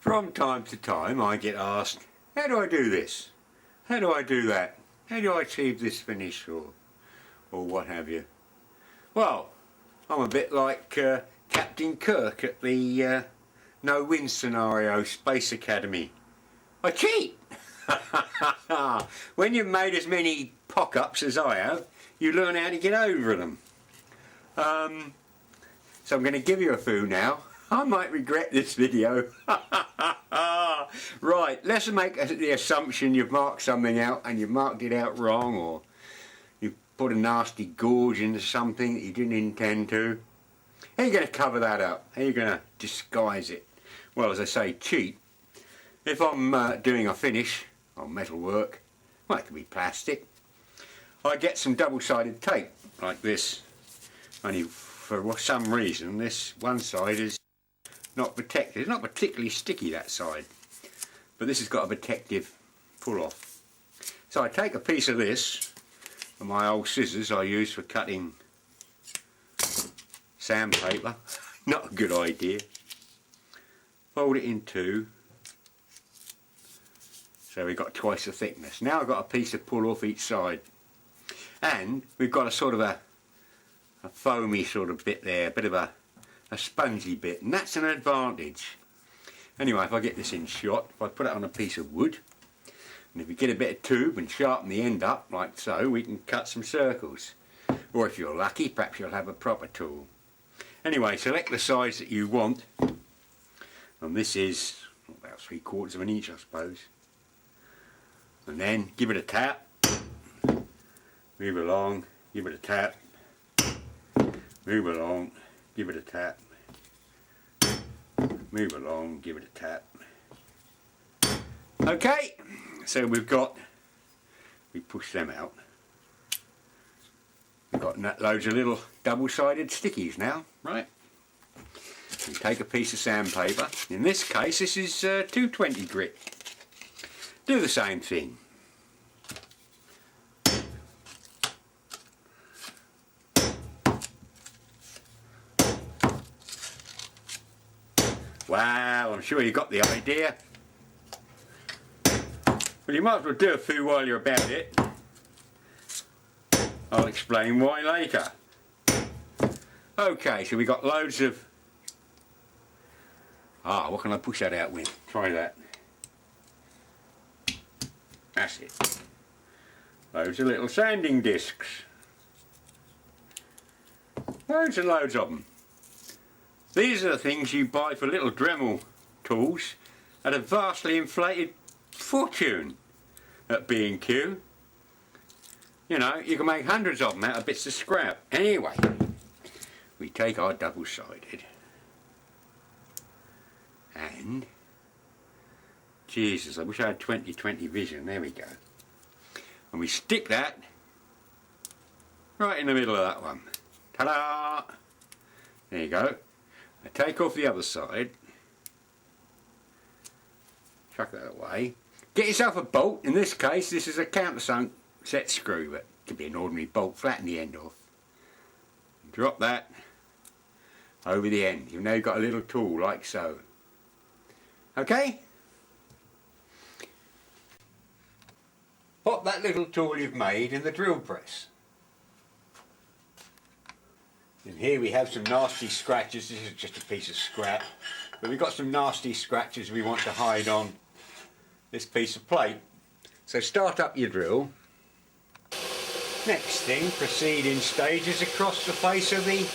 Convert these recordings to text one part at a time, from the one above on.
From time to time I get asked, how do I do this? How do I do that? How do I achieve this finish, or what have you? Well, I'm a bit like Captain Kirk at the no-win scenario Space Academy. I cheat! When you've made as many pock-ups as I have, you learn how to get over them. So I'm going to give you a few now. I might regret this video. Right, let's make the assumption you've marked something out and you've marked it out wrong, or you've put a nasty gorge into something that you didn't intend to. How are you going to cover that up? How are you going to disguise it? Well, as I say, cheat. If I'm doing a finish on metalwork, well, it could be plastic, I get some double-sided tape like this. Only for some reason this one side is not protected. It's not particularly sticky, that side, but this has got a protective pull off. So I take a piece of this, and my old scissors I use for cutting sandpaper, not a good idea, fold it in two, so we've got twice the thickness. Now I've got a piece of pull off each side, and we've got a sort of a foamy sort of bit there, a bit of a spongy bit, and that's an advantage. Anyway, if I get this in shot, if I put it on a piece of wood, and if we get a bit of tube and sharpen the end up like so, we can cut some circles. Or if you're lucky, perhaps you'll have a proper tool. Anyway, select the size that you want, and this is about 3/4 of an inch, I suppose. And then give it a tap, move along, give it a tap, move along, give it a tap, move along, give it a tap. Okay, so we push them out. We've got loads of little double-sided stickies now, right? We take a piece of sandpaper. In this case, this is 220 grit. Do the same thing. Wow, I'm sure you got the idea. Well, you might as well do a few while you're about it. I'll explain why later. Okay, so we got loads of... what can I push that out with? Try that. That's it. Loads of little sanding discs. Loads and loads of them. These are the things you buy for little Dremel tools at a vastly inflated fortune at B&Q. You know, you can make hundreds of them out of bits of scrap. Anyway, we take our double-sided and, Jesus, I wish I had 20/20 vision. There we go. And we stick that right in the middle of that one. Ta-da! There you go. I take off the other side, chuck that away, get yourself a bolt. In this case, this is a countersunk set screw, but it could be an ordinary bolt, flatten the end off, drop that over the end. You've now got a little tool like so. Okay? Pop that little tool you've made in the drill press. And here we have some nasty scratches. This is just a piece of scrap, but we've got some nasty scratches we want to hide on this piece of plate. So start up your drill. Next thing, proceed in stages across the face of the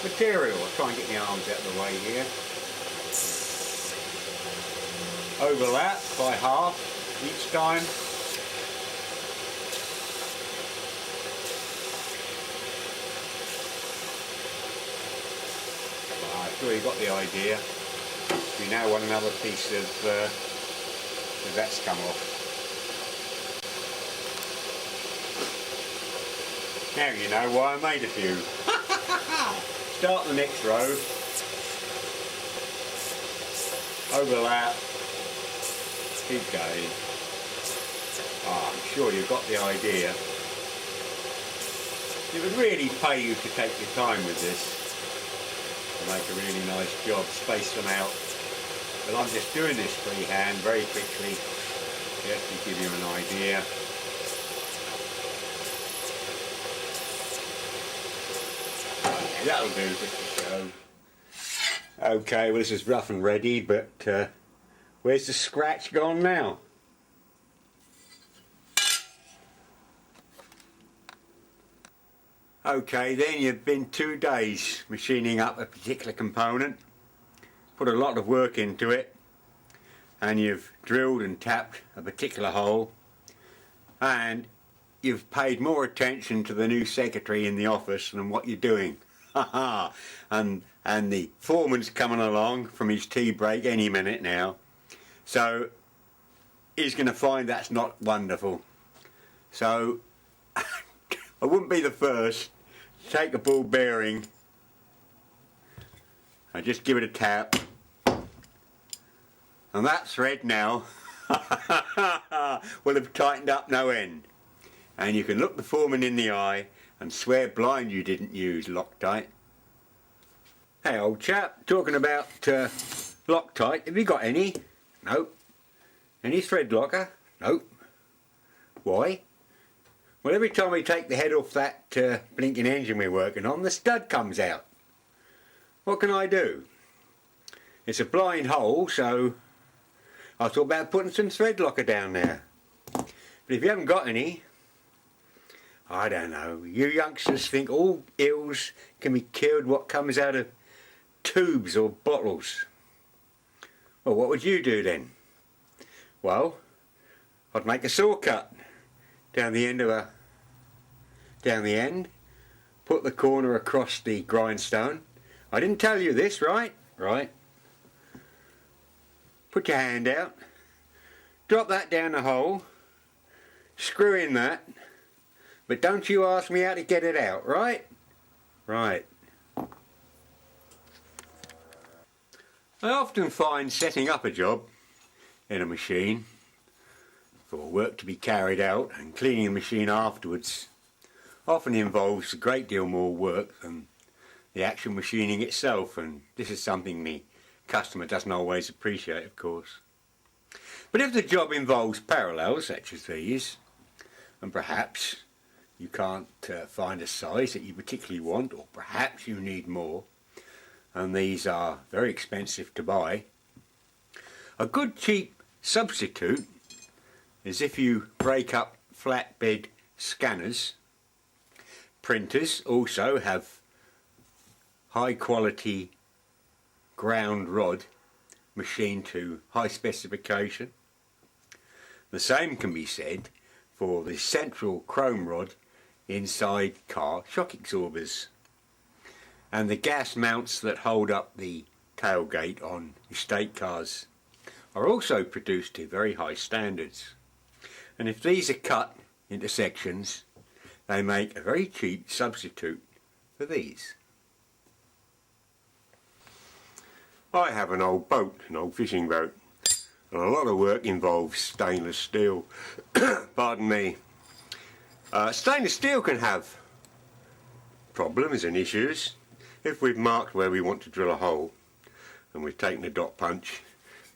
material. I'll try and get my arms out of the way here. Overlap by half each time. Sure you got the idea. We now want another piece of that's come off. Now you know why I made a few. Start the next row. Overlap. Keep going. I'm sure you've got the idea. It would really pay you to take your time with this. Make a really nice job, space them out But I'm just doing this freehand very quickly, just to give you an idea. Okay, that'll do just to show. Okay, well this is rough and ready, but where's the scratch gone now? Okay, then you've been 2 days machining up a particular component, put a lot of work into it, and you've drilled and tapped a particular hole, and you've paid more attention to the new secretary in the office than what you're doing. and the foreman's coming along from his tea break any minute now, so he's going to find that's not wonderful. So I wouldn't be the first to take a ball bearing and just give it a tap, and that thread now will have tightened up no end, and you can look the foreman in the eye and swear blind you didn't use Loctite. Hey old chap, talking about Loctite, have you got any? Nope. Any thread locker? Nope. Why? Well, every time we take the head off that blinking engine we're working on, the stud comes out. What can I do? It's a blind hole, so I thought about putting some thread locker down there. But if you haven't got any, I don't know. You youngsters think all ills can be cured what comes out of tubes or bottles. Well, what would you do then? Well, I'd make a saw cut down the end, put the corner across the grindstone. I didn't tell you this, right? Right. Put your hand out, drop that down the hole, screw in that, but don't you ask me how to get it out, right? Right. I often find setting up a job in a machine for work to be carried out and cleaning the machine afterwards often involves a great deal more work than the actual machining itself, and this is something the customer doesn't always appreciate, of course. But if the job involves parallels such as these, and perhaps you can't find a size that you particularly want, or perhaps you need more, and these are very expensive to buy, a good cheap substitute is if you break up flatbed scanners. Printers also have high quality ground rod machined to high specification. The same can be said for the central chrome rod inside car shock absorbers, and the gas mounts that hold up the tailgate on estate cars are also produced to very high standards. And if these are cut into sections, they make a very cheap substitute for these. I have an old boat, an old fishing boat, and a lot of work involves stainless steel. Pardon me. Stainless steel can have problems and issues if we've marked where we want to drill a hole, and we've taken a dot punch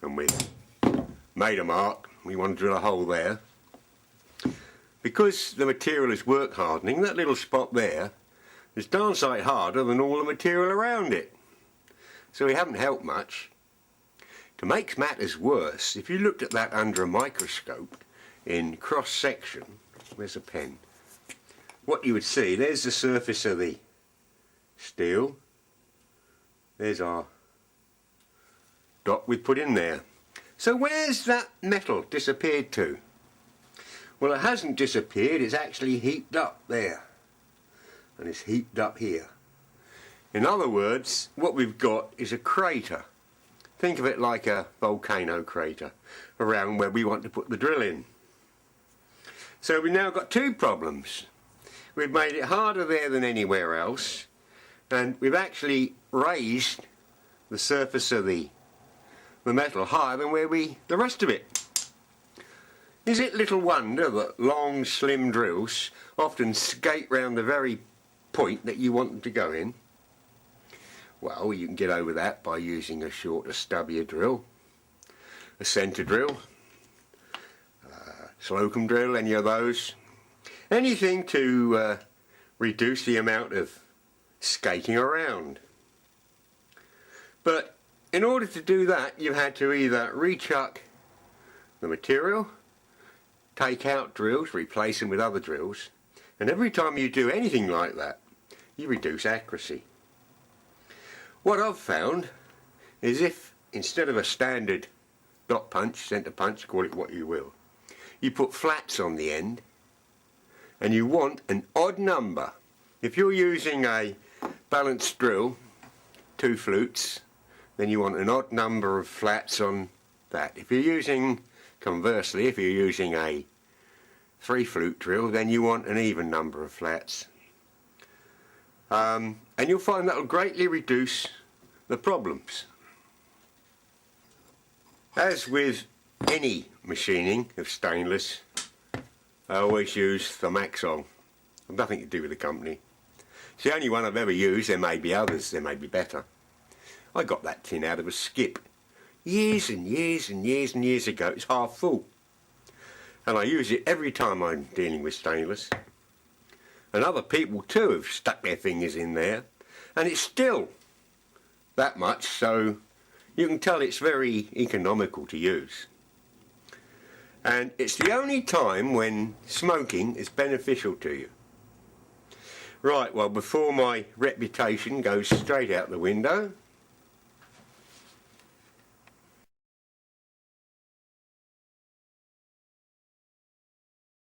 and we've made a mark, we want to drill a hole there. Because the material is work hardening, that little spot there is darn sight harder than all the material around it. So we haven't helped much. To make matters worse, if you looked at that under a microscope in cross section, where's a pen? What you would see, there's the surface of the steel. There's our dot we put in there. So where's that metal disappeared to? Well, it hasn't disappeared, it's actually heaped up there. And it's heaped up here. In other words, what we've got is a crater. Think of it like a volcano crater around where we want to put the drill in. So we've now got two problems. We've made it harder there than anywhere else, and we've actually raised the surface of the metal higher than where the rest of it. Is it little wonder that long, slim drills often skate round the very point that you want them to go in? Well, you can get over that by using a shorter, stubbier drill. a centre drill, slocum drill, any of those. Anything to reduce the amount of skating around. But in order to do that, you had to either rechuck the material, take out drills, replace them with other drills, and every time you do anything like that, you reduce accuracy. What I've found is if, instead of a standard dot punch, centre punch, call it what you will, you put flats on the end, and you want an odd number. If you're using a balanced drill, 2 flutes, then you want an odd number of flats on that. If you're using, conversely, if you're using a 3 flute drill, then you want an even number of flats. And you'll find that will greatly reduce the problems. As with any machining of stainless, I always use the Maxol. I've nothing to do with the company. It's the only one I've ever used. There may be others, there may be better. I got that tin out of a skip years and years and years and years ago. It's half full. And I use it every time I'm dealing with stainless. And other people too have stuck their fingers in there. And it's still that much, so you can tell it's very economical to use. And it's the only time when smoking is beneficial to you. Right, well, before my reputation goes straight out the window,